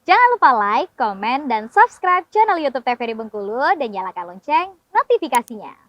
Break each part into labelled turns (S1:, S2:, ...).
S1: Jangan lupa like, komen, dan subscribe channel YouTube TVRI Bengkulu dan nyalakan lonceng notifikasinya.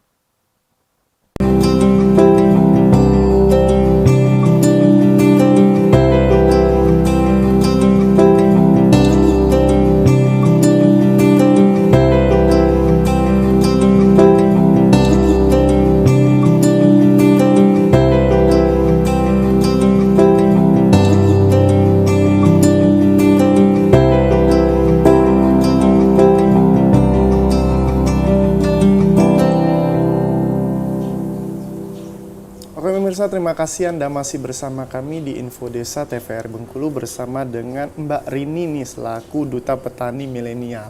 S2: Oke pemirsa, terima kasih Anda masih bersama kami di Info Desa TVRI Bengkulu bersama dengan Mbak Rini nih selaku Duta Petani Milenial.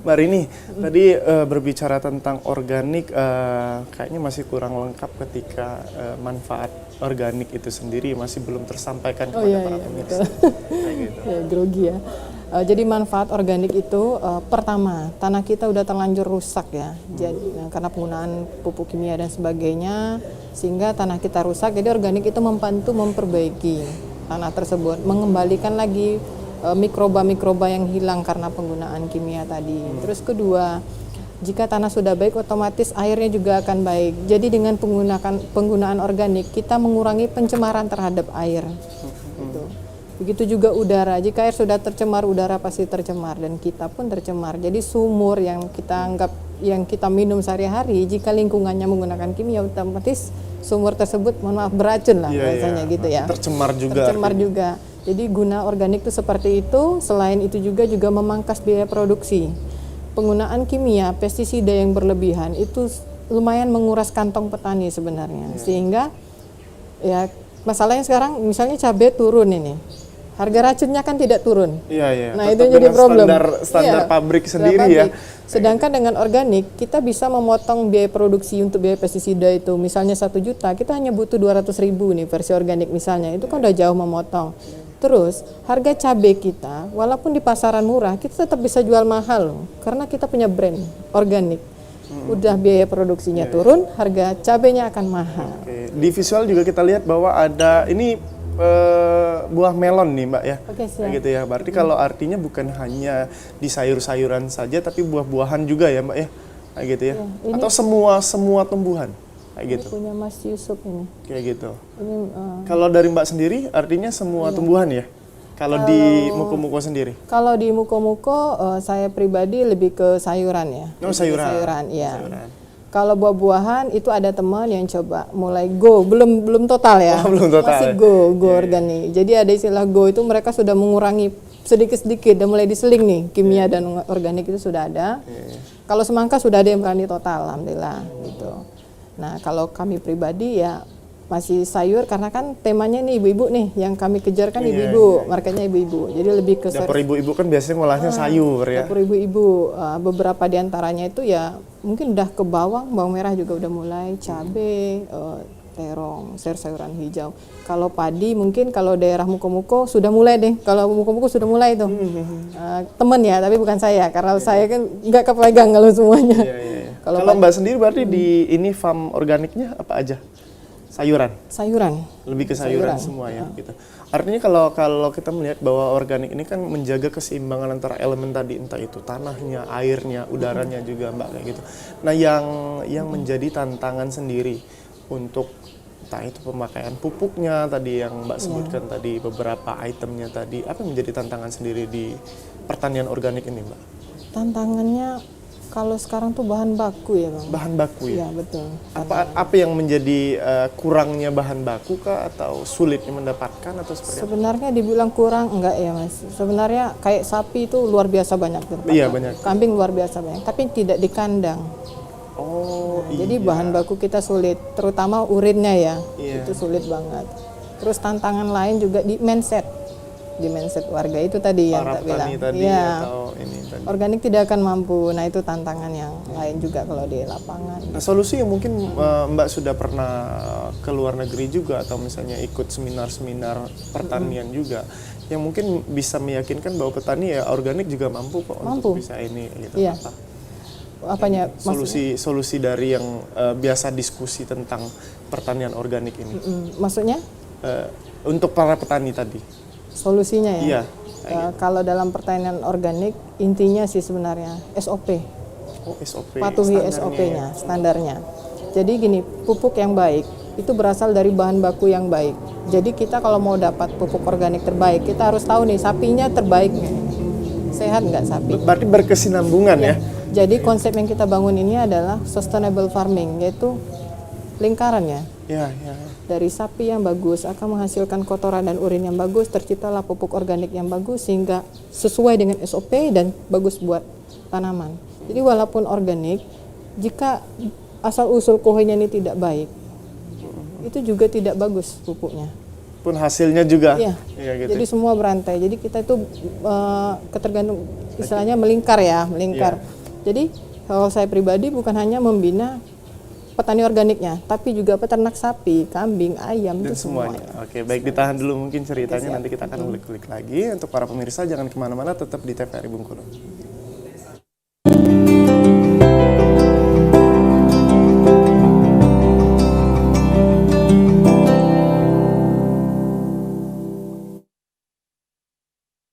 S2: Mbak Rini, tadi berbicara tentang organik kayaknya masih kurang lengkap ketika manfaat organik itu sendiri masih belum tersampaikan kepada para pemirsa. Kayak gitu.
S3: Ya, grogi ya. Jadi manfaat organik itu pertama, tanah kita udah terlanjur rusak ya. Jadi karena penggunaan pupuk kimia dan sebagainya sehingga tanah kita rusak. Jadi organik itu membantu memperbaiki tanah tersebut, mengembalikan lagi mikroba-mikroba yang hilang karena penggunaan kimia tadi. Terus kedua, jika tanah sudah baik otomatis airnya juga akan baik. Jadi dengan penggunaan organik kita mengurangi pencemaran terhadap air. Gitu. Begitu juga udara, jika air sudah tercemar, udara pasti tercemar dan kita pun tercemar. Jadi sumur yang kita anggap, yang kita minum sehari-hari, jika lingkungannya menggunakan kimia, otomatis sumur tersebut, mohon maaf, beracun lah bahasanya gitu ya.
S2: Tercemar juga.
S3: Tercemar juga. Jadi guna organik itu seperti itu. Selain itu juga memangkas biaya produksi. Penggunaan kimia, pestisida yang berlebihan itu lumayan menguras kantong petani sebenarnya. Sehingga ya masalahnya sekarang misalnya cabai turun ini. Harga racunnya kan tidak turun.
S2: Iya.
S3: Nah, itu jadi problem.
S2: Standar pabrik sendiri ya.
S3: Sedangkan dengan organik kita bisa memotong biaya produksi untuk biaya pestisida itu. Misalnya 1 juta, kita hanya butuh 200.000 nih versi organik misalnya. Itu kan udah jauh memotong. Terus harga cabai kita walaupun di pasaran murah, kita tetap bisa jual mahal loh. Karena kita punya brand organik. Udah biaya produksinya turun, harga cabainya akan mahal.
S2: Oke. Di visual juga kita lihat bahwa ada ini buah melon nih Mbak ya.
S3: Oke, siap.
S2: Kayak gitu ya. Berarti kalau artinya bukan hanya di sayur-sayuran saja tapi buah-buahan juga ya Mbak ya. Kayak gitu ya.
S3: Ini
S2: atau semua tumbuhan. Kayak gitu.
S3: Ini punya Mas Yusuf ini.
S2: Kayak gitu.
S3: Ini
S2: Kalau dari Mbak sendiri artinya semua tumbuhan ya? Kalau di Muko-Muko sendiri?
S3: Kalau di Muko-Muko saya pribadi lebih ke sayuran ya.
S2: Oh, sayuran.
S3: Sayuran, iya.
S2: Sayuran.
S3: Kalau buah-buahan itu ada teman yang coba mulai go, belum total ya.
S2: Oh, belum total.
S3: Masih go organik. Jadi ada istilah go itu mereka sudah mengurangi sedikit-sedikit dan mulai diseling nih kimia dan organik itu sudah ada. Kalau semangka sudah ada yang berani total, alhamdulillah gitu. Nah, kalau kami pribadi ya masih sayur karena kan temanya nih ibu-ibu nih yang kami kejar kan ibu-ibu, marketnya ibu-ibu. Jadi lebih ke
S2: dapur ibu-ibu kan biasanya ngolahnya sayur ya.
S3: Dapur ibu-ibu, beberapa diantaranya itu ya mungkin udah ke bawang merah juga udah mulai, cabai, terong, sayur-sayuran hijau. Kalau padi mungkin kalau daerah Muko-Muko sudah mulai deh. Kalau Muko-Muko sudah mulai tuh. Temen ya, tapi bukan saya karena saya kan nggak kepegang kalau semuanya.
S2: Kalau Mbak sendiri berarti di ini farm organiknya apa aja? Sayuran. Lebih ke sayuran semua ya gitu. Artinya kalau kita melihat bahwa organik ini kan menjaga keseimbangan antara elemen tadi, entah itu tanahnya, airnya, udaranya juga Mbak kayak gitu. Nah, yang menjadi tantangan sendiri untuk entah itu pemakaian pupuknya tadi yang Mbak sebutkan tadi, beberapa itemnya tadi, apa yang menjadi tantangan sendiri di pertanian organik ini Mbak?
S3: Tantangannya kalau sekarang tuh bahan baku ya Bang.
S2: Bahan baku ya?
S3: Iya betul.
S2: Apa yang menjadi kurangnya bahan baku kah atau sulitnya mendapatkan atau seperti apa?
S3: Sebenarnya dibilang kurang enggak ya Mas. Sebenarnya kayak sapi itu luar biasa banyak.
S2: Iya banyak.
S3: Kambing luar biasa banyak, tapi tidak di kandang.
S2: Oh iya.
S3: Jadi bahan baku kita sulit, terutama urinnya ya.
S2: Iya.
S3: Itu sulit banget. Terus tantangan lain juga di mindset warga itu tadi yang tak bilang.
S2: Tadi
S3: ya,
S2: atau ini tadi.
S3: Organik tidak akan mampu. Nah, itu tantangan yang lain juga kalau di lapangan.
S2: Nah, solusi yang mungkin Mbak sudah pernah ke luar negeri juga atau misalnya ikut seminar-seminar pertanian juga yang mungkin bisa meyakinkan bahwa petani ya organik juga mampu kok untuk bisa ini gitu.
S3: Iya. Apanya
S2: solusi dari yang biasa diskusi tentang pertanian organik ini.
S3: Maksudnya?
S2: Untuk para petani tadi.
S3: Solusinya ya?
S2: Iya.
S3: Kalau dalam pertanian organik, intinya sih sebenarnya SOP.
S2: Oh, SOP.
S3: Patuhi
S2: standarnya
S3: SOP-nya,
S2: ya.
S3: standarnya. Jadi gini, pupuk yang baik itu berasal dari bahan baku yang baik. Jadi kita kalau mau dapat pupuk organik terbaik, kita harus tahu nih sapinya terbaik nggak? Sehat nggak sapi?
S2: Berarti berkesinambungan ya.
S3: Jadi konsep yang kita bangun ini adalah sustainable farming, yaitu lingkarannya.
S2: Ya.
S3: Dari sapi yang bagus akan menghasilkan kotoran dan urin yang bagus, terciptalah pupuk organik yang bagus sehingga sesuai dengan SOP dan bagus buat tanaman. Jadi walaupun organik, jika asal usul kohenya ini tidak baik, itu juga tidak bagus pupuknya.
S2: Pun hasilnya juga.
S3: Iya.
S2: Gitu.
S3: Jadi semua berantai. Jadi kita itu ketergantung istilahnya melingkar. Jadi kalau saya pribadi bukan hanya membina petani organiknya, tapi juga peternak sapi, kambing, ayam,
S2: dan
S3: itu
S2: semuanya. Oke, baik, ditahan dulu mungkin ceritanya, nanti kita akan ulik-ulik lagi. Untuk para pemirsa jangan kemana-mana, tetap di TVRI Bengkulu.